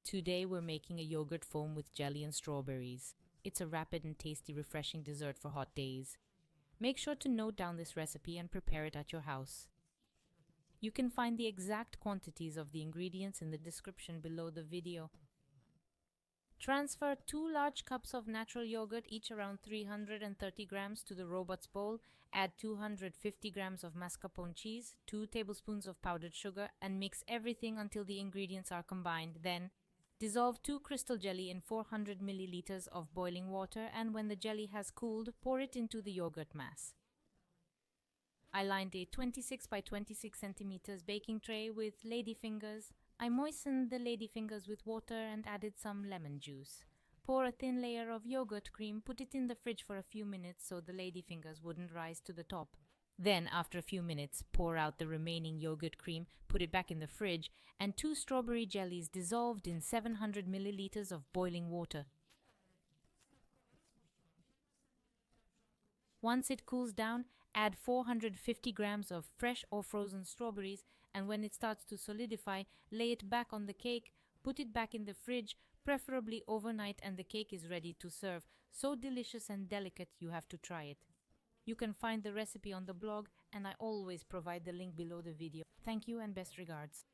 Today we're making a yogurt foam with jelly and strawberries. It's a rapid and tasty, refreshing dessert for hot days. Make sure to note down this recipe and prepare it at your house. You can find the exact quantities of the ingredients in the description below the video. Transfer 2 large cups of natural yogurt, each around 330 grams, to the robot's bowl. Add 250 grams of mascarpone cheese, 2 tablespoons of powdered sugar, and mix everything until the ingredients are combined. Then, dissolve 2 crystal jelly in 400 milliliters of boiling water, and when the jelly has cooled, pour it into the yogurt mass. I lined a 26 by 26 centimeters baking tray with ladyfingers. I moistened the ladyfingers with water and added some lemon juice. Pour a thin layer of yogurt cream, put it in the fridge for a few minutes so the ladyfingers wouldn't rise to the top. Then, after a few minutes, pour out the remaining yogurt cream, put it back in the fridge, and 2 strawberry jellies dissolved in 700 milliliters of boiling water. Once it cools down, add 450 grams of fresh or frozen strawberries, and when it starts to solidify, lay it back on the cake, put it back in the fridge, preferably overnight, and the cake is ready to serve. So delicious and delicate, you have to try it. You can find the recipe on the blog, and I always provide the link below the video. Thank you and best regards.